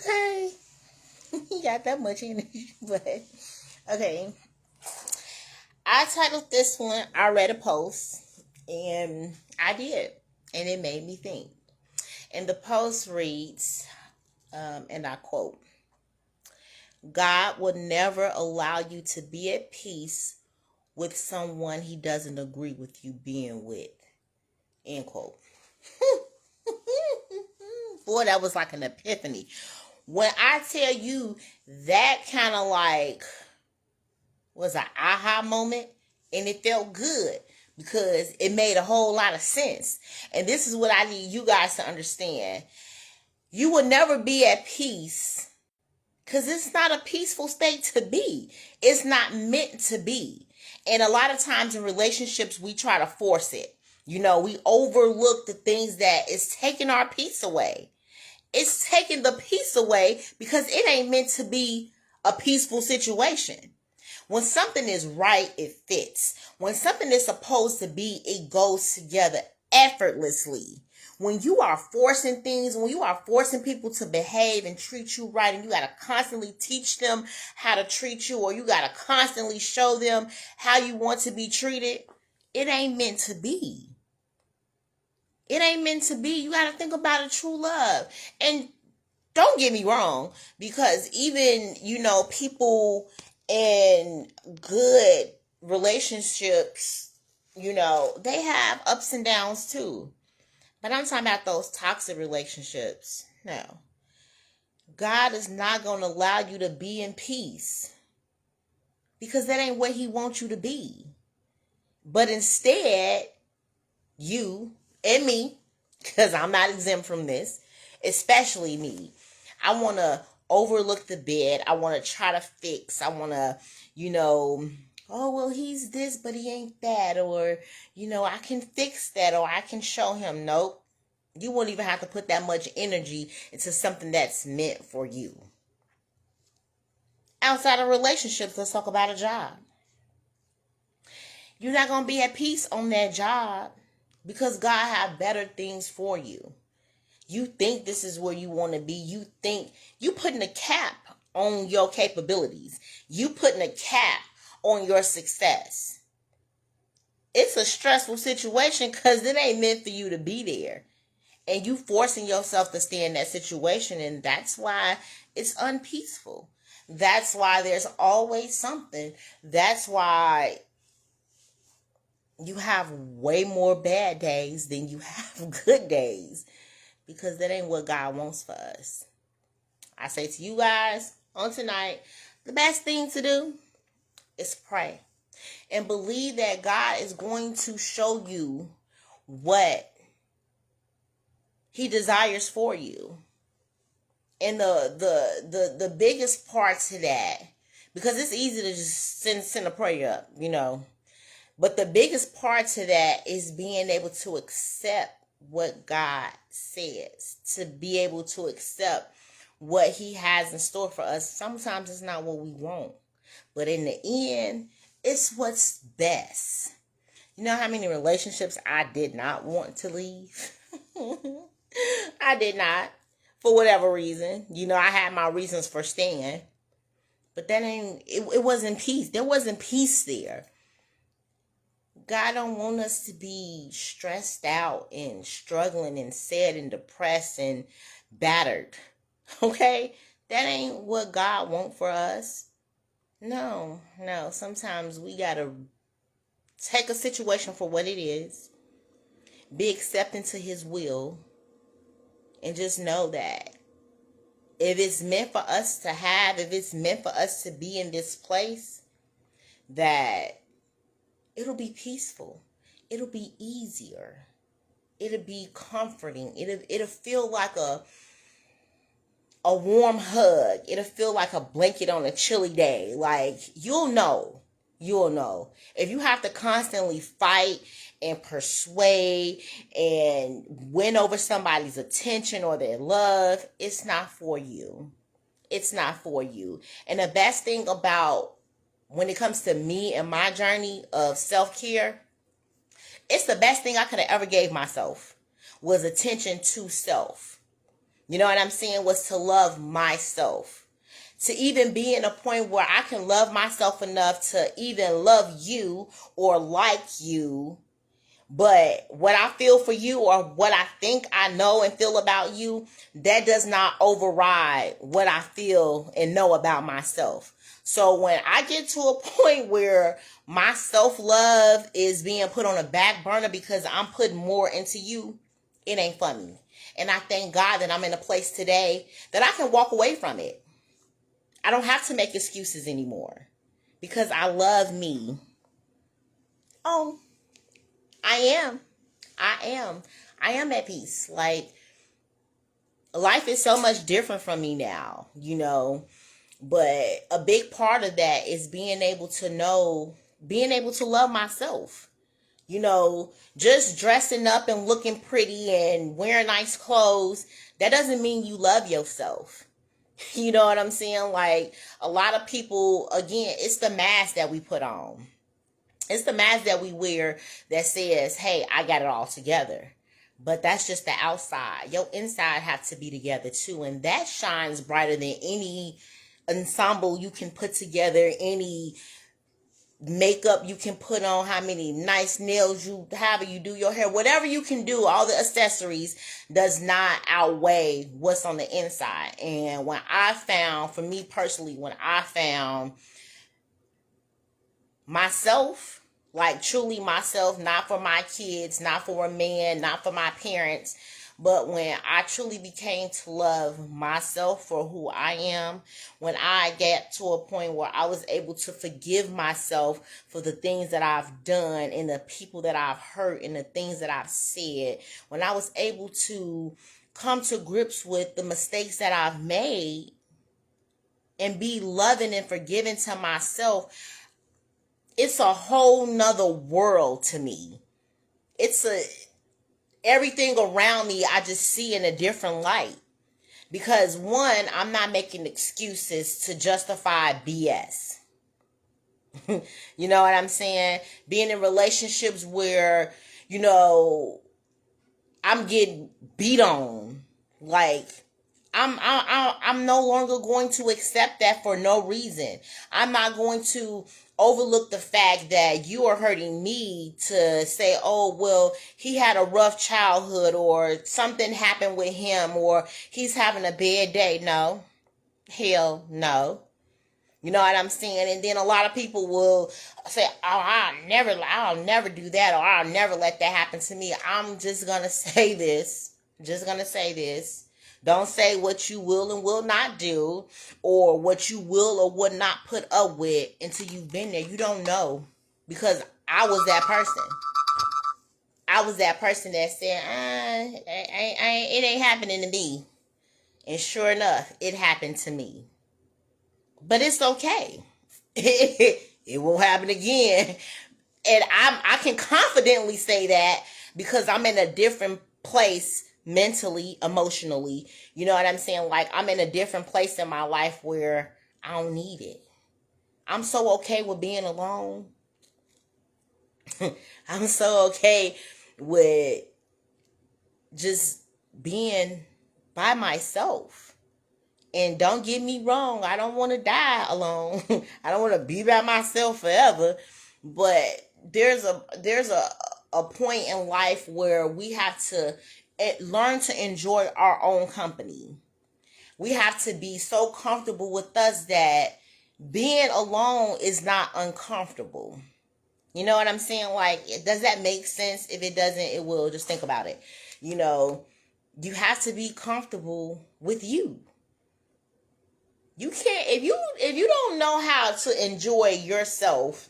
Okay. You got that much energy, but okay. I titled this one, I read a post, and I did, and it made me think. And the post reads, and I quote, God will never allow you to be at peace with someone he doesn't agree with you being with. End quote. Boy, that was like an epiphany. When I tell you that kind of like was an aha moment, and it felt good because it made a whole lot of sense. And this is what I need you guys to understand. You will never be at peace because it's not a peaceful state to be. It's not meant to be. And a lot of times in relationships, we try to force it. You know, we overlook the things that is taking our peace away. It's taking the peace away because it ain't meant to be a peaceful situation. When something is right, it fits. When something is supposed to be, it goes together effortlessly. When you are forcing things, when you are forcing people to behave and treat you right, and you got to constantly teach them how to treat you, or you got to constantly show them how you want to be treated, it ain't meant to be. It ain't meant to be. You got to think about a true love. And don't get me wrong, because even, people in good relationships, they have ups and downs too. But I'm talking about those toxic relationships. No. God is not going to allow you to be in peace because that ain't where he wants you to be. But instead, you and me, because I'm not exempt from this, especially me, I want to overlook the bed. I want to try to fix. I want to, oh, well, he's this, but he ain't that. Or, I can fix that, or I can show him. Nope. You won't even have to put that much energy into something that's meant for you. Outside of relationships, let's talk about a job. You're not going to be at peace on that job because God have better things for you. You think this is where you want to be. You think you putting a cap on your capabilities. You putting a cap on your success. It's a stressful situation because it ain't meant for you to be there. And you forcing yourself to stay in that situation. And that's why it's unpeaceful. That's why there's always something. That's why you have way more bad days than you have good days. Because that ain't what God wants for us. I say to you guys on tonight, the best thing to do is pray. And believe that God is going to show you what he desires for you. And the biggest part to that, because it's easy to just send a prayer up, but the biggest part to that is being able to accept what God says, to be able to accept what he has in store for us. Sometimes it's not what we want, but in the end, it's what's best. You know how many relationships I did not want to leave? I did not, for whatever reason. I had my reasons for staying, but it wasn't peace. There wasn't peace there. God don't want us to be stressed out and struggling and sad and depressed and battered. Okay? That ain't what God wants for us. No. Sometimes we got to take a situation for what it is, be accepting to his will, and just know that if it's meant for us to have, if it's meant for us to be in this place, that it'll be peaceful. It'll be easier. It'll be comforting. It'll feel like a warm hug. It'll feel like a blanket on a chilly day. Like, you'll know. If you have to constantly fight and persuade and win over somebody's attention or their love, it's not for you. It's not for you. And the best thing about when it comes to me and my journey of self-care, it's the best thing I could have ever gave myself was attention to self. You know what I'm saying? Was to love myself. To even be in a point where I can love myself enough to even love you or like you. But what I feel for you or what I think I know and feel about you, that does not override what I feel and know about myself. So when I get to a point where my self-love is being put on a back burner because I'm putting more into you, it ain't for me. And I thank God that I'm in a place today that I can walk away from it. I don't have to make excuses anymore because I love me. Oh, I am. I am. I am at peace. Like, life is so much different from me now, you know. But a big part of that is being able to know, being able to love myself. You know, just dressing up and looking pretty and wearing nice clothes, that doesn't mean you love yourself. You know what I'm saying? Like, a lot of people, again, it's the mask that we put on. It's the mask that we wear that says, hey, I got it all together. But that's just the outside. Your inside have to be together too. And that shines brighter than any ensemble you can put together, any makeup you can put on, how many nice nails you, however you do your hair, whatever you can do, all the accessories does not outweigh what's on the inside. And when I found, for me personally, when I found myself, like truly myself, not for my kids, not for a man, not for my parents, but when I truly became to love myself for who I am, when I get to a point where I was able to forgive myself for the things that I've done and the people that I've hurt and the things that I've said, when I was able to come to grips with the mistakes that I've made and be loving and forgiving to myself, it's a whole nother world to me. Everything around me, I just see in a different light. Because one, I'm not making excuses to justify BS. You know what I'm saying? Being in relationships where, you know, I'm getting beat on. Like, I'm no longer going to accept that for no reason. I'm not going to overlook the fact that you are hurting me to say, oh, well, he had a rough childhood or something happened with him or he's having a bad day. No. Hell no. You know what I'm saying? And then a lot of people will say, oh, I'll never do that, or I'll never let that happen to me. I'm just going to say this. Just going to say this. Don't say what you will and will not do, or what you will or would not put up with until you've been there. You don't know. Because I was that person. I was that person that said, it ain't happening to me. And sure enough, it happened to me. But it's okay. It won't happen again. And I can confidently say that because I'm in a different place mentally, emotionally. You know what I'm saying? Like, I'm in a different place in my life where I don't need it. I'm so okay with being alone. I'm so okay with just being by myself. And don't get me wrong, I don't want to die alone. I don't want to be by myself forever. But there's a point in life where we have to learn to enjoy our own company. We have to be so comfortable with us that being alone is not uncomfortable. You know what I'm saying? Like, does that make sense? If it doesn't, it will. Just think about it. You know, you have to be comfortable with you. You can't, if you don't know how to enjoy yourself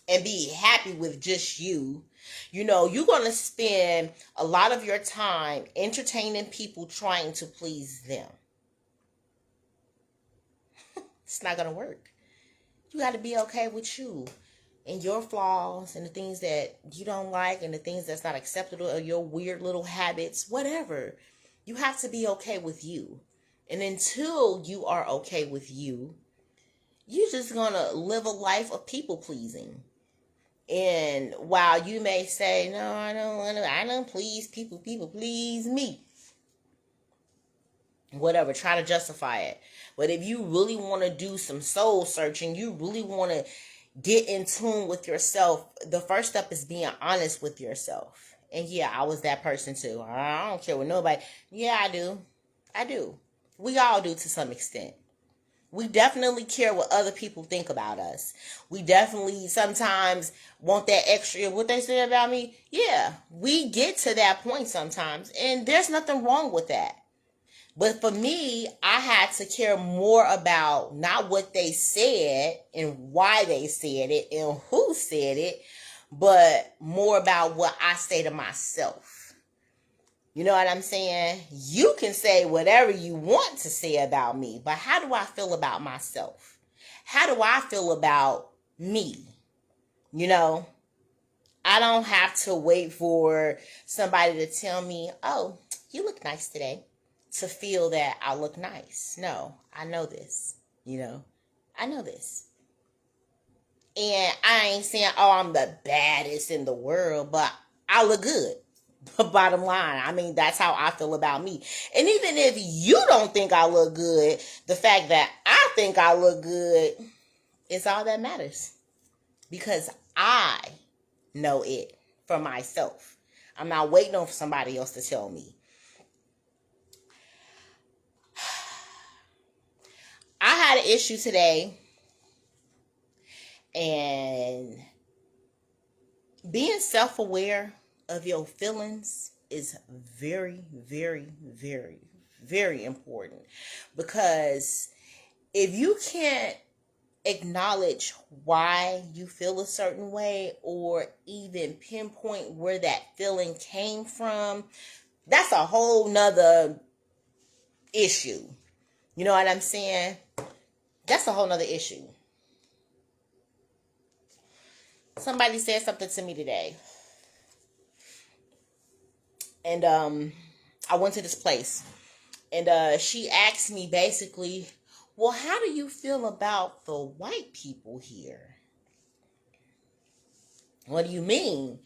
and be happy with just you, you know, you're going to spend a lot of your time entertaining people trying to please them. It's not going to work. You got to be okay with you and your flaws and the things that you don't like and the things that's not acceptable or your weird little habits, whatever. You have to be okay with you. And until you are okay with you, you're just going to live a life of people pleasing. And while you may say, no, I don't please people, people please me. whatever, try to justify it. But if you really want to do some soul searching, you really want to get in tune with yourself, the first step is being honest with yourself. And yeah, I was that person too. I don't care what nobody. Yeah, I do. I do. We all do to some extent. We definitely care what other people think about us. We definitely sometimes want that extra, what they say about me. Yeah, we get to that point sometimes. And there's nothing wrong with that. But for me, I had to care more about not what they said and why they said it and who said it, but more about what I say to myself. You know what I'm saying? You can say whatever you want to say about me, but how do I feel about myself? How do I feel about me? You know, I don't have to wait for somebody to tell me, oh, you look nice today, to feel that I look nice. No, I know this. You know, I know this. And I ain't saying, oh, I'm the baddest in the world, but I look good. Bottom line, I mean, that's how I feel about me. And even if you don't think I look good, the fact that I think I look good is all that matters. Because I know it for myself. I'm not waiting on somebody else to tell me. I had an issue today, and being self-aware of your feelings is very, very, very, very important. Because if you can't acknowledge why you feel a certain way or even pinpoint where that feeling came from, that's a whole nother issue. You know what I'm saying? That's a whole nother issue. Somebody said something to me today. And I went to this place. And she asked me basically, well, how do you feel about the white people here? What do you mean?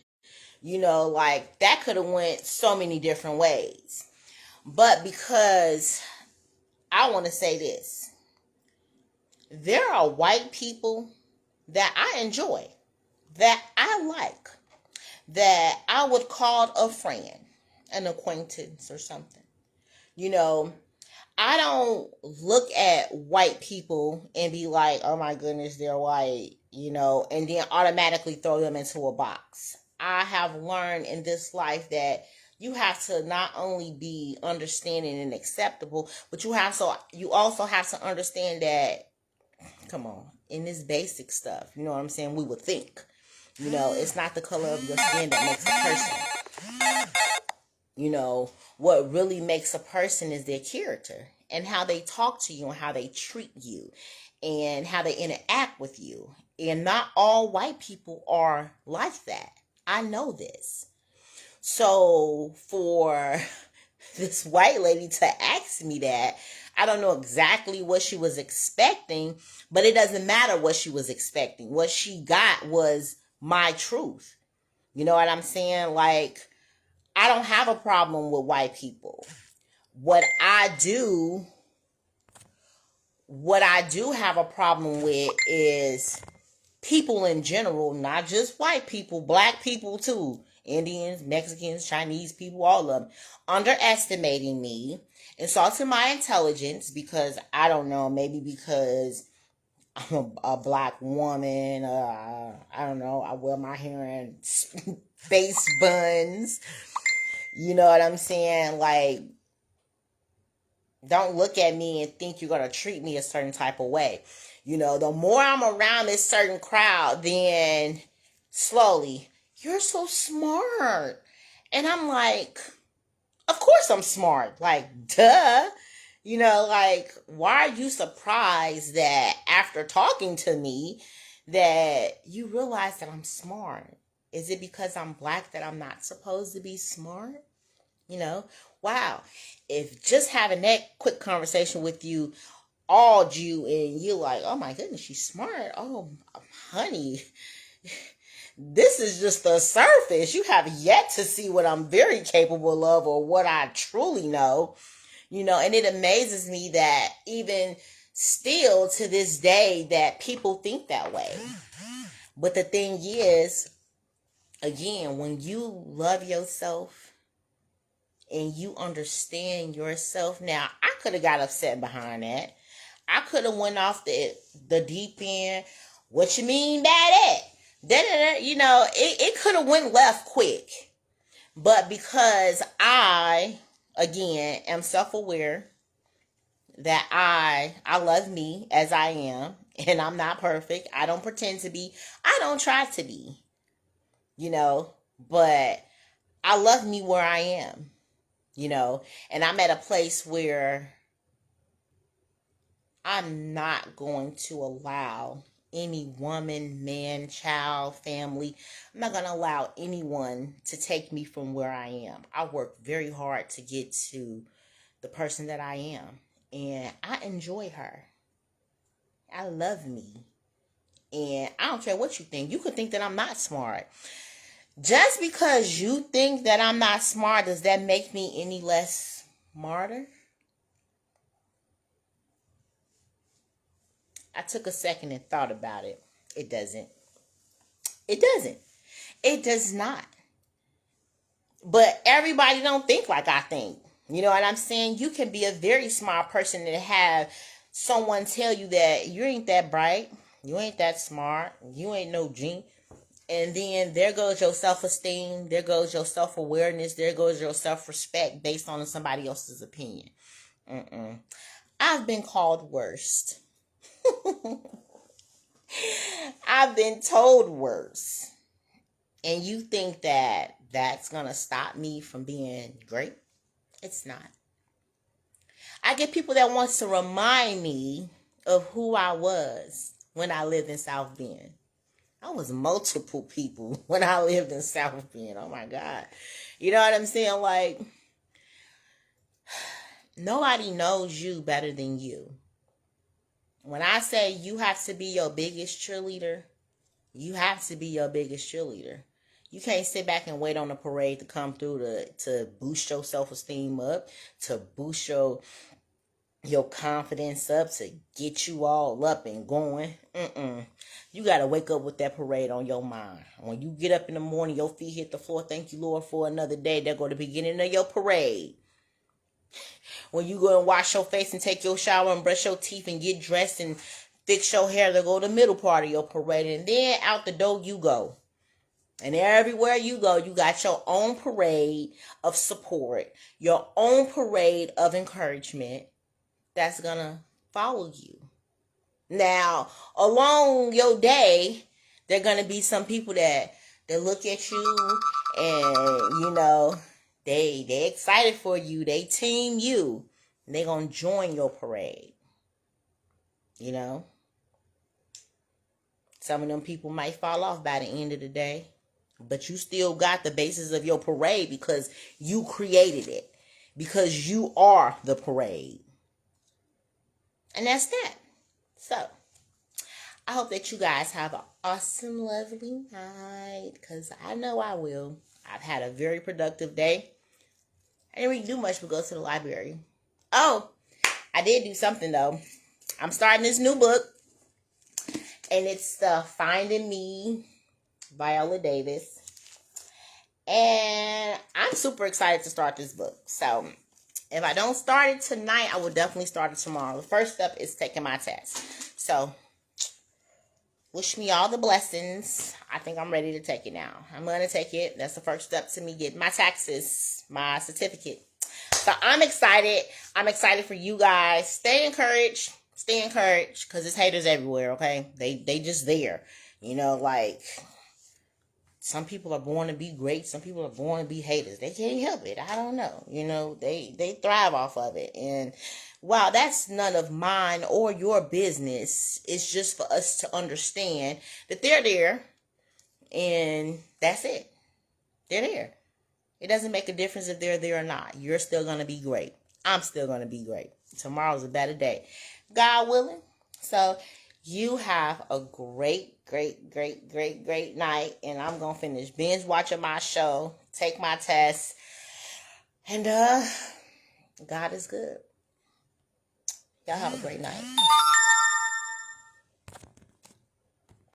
You know, like that could have went so many different ways. But because I want to say this, there are white people that I enjoy, that I like, that I would call a friend, an acquaintance or something. You know, I don't look at white people and be like, oh my goodness, they're white, you know, and then automatically throw them into a box. I have learned in this life that you have to not only be understanding and acceptable, but you also have to understand that, come on, in this basic stuff, you know what I'm saying? We would think, you know, it's not the color of your skin that makes a person. You know, what really makes a person is their character and how they talk to you and how they treat you and how they interact with you. And not all white people are like that. I know this. So for this white lady to ask me that, I don't know exactly what she was expecting, but it doesn't matter what she was expecting. What she got was my truth. You know what I'm saying? Like, I don't have a problem with white people. What I do have a problem with is people in general, not just white people, black people too. Indians, Mexicans, Chinese people, all of them, underestimating me, insulting my intelligence because, I don't know, maybe because I'm a black woman, I don't know, I wear my hair in face buns. You know what I'm saying? Like, don't look at me and think you're going to treat me a certain type of way. You know, the more I'm around this certain crowd, then slowly, you're so smart. And I'm like, of course I'm smart. Like, duh. You know, like, why are you surprised that after talking to me that you realize that I'm smart? Is it because I'm black that I'm not supposed to be smart? You know, wow. If just having that quick conversation with you awed you and you're like, oh my goodness, she's smart. Oh, honey, this is just the surface. You have yet to see what I'm very capable of or what I truly know. And it amazes me that even still to this day that people think that way. But the thing is, again, when you love yourself and you understand yourself, now I could have got upset behind that. I could have went off the deep end. What you mean by that? It could have went left quick. But because I, again, am self-aware that I love me as I am, and I'm not perfect. I don't pretend to be. I don't try to be. But I love me where I am. And I'm at a place where I'm not going to allow any woman, man, child, family. I'm not going to allow anyone to take me from where I am. I work very hard to get to the person that I am. And I enjoy her. I love me. And I don't care what you think. You could think that I'm not smart. Just because you think that I'm not smart, does that make me any less smarter? I took a second and thought about it. It doesn't. It doesn't. It does not. But everybody don't think like I think. You know what I'm saying? You can be a very smart person and have someone tell you that you ain't that bright, you ain't that smart, you ain't no genius. And then there goes your self-esteem, there goes your self-awareness, there goes your self-respect based on somebody else's opinion. I've been called worst. I've been told worse. And you think that that's going to stop me from being great? It's not. I get people that wants to remind me of who I was when I lived in South Bend. I was multiple people when I lived in South Bend. Oh my God. You know what I'm saying? Like, nobody knows you better than you. When I say you have to be your biggest cheerleader, you have to be your biggest cheerleader. You can't sit back and wait on the parade to come through to boost your self-esteem up, to boost your confidence up, to get you all up and going. You got to wake up with that parade on your mind. When you get up in the morning, your feet hit the floor. Thank you, Lord, for another day. There go the beginning of your parade. When you go and wash your face and take your shower and brush your teeth and get dressed and fix your hair, there go the middle part of your parade. And then out the door you go. And everywhere you go, you got your own parade of support, your own parade of encouragement that's going to follow you. Now, along your day, there are going to be some people that look at you and, they excited for you. They team you. And they're going to join your parade. Some of them people might fall off by the end of the day. But you still got the basis of your parade because you created it. Because you are the parade. And that's that. So, I hope that you guys have an awesome, lovely night. Because I know I will. I've had a very productive day. I didn't really do much but go to the library. Oh, I did do something though. I'm starting this new book. And it's Finding Me, Viola Davis. And I'm super excited to start this book. So, if I don't start it tonight, I will definitely start it tomorrow. The first step is taking my test. So, wish me all the blessings. I think I'm ready to take it now. I'm going to take it. That's the first step to me getting my taxes, my certificate. So, I'm excited. I'm excited for you guys. Stay encouraged. Stay encouraged because there's haters everywhere, okay? They just there. Some people are born to be great. Some people are born to be haters. They can't help it. I don't know. They thrive off of it. And while that's none of mine or your business, it's just for us to understand that they're there. And that's it. They're there. It doesn't make a difference if they're there or not. You're still going to be great. I'm still going to be great. Tomorrow's a better day. God willing. So you have a great night. And I'm going to finish binge watching my show, take my test, and God is good. Y'all have a great night.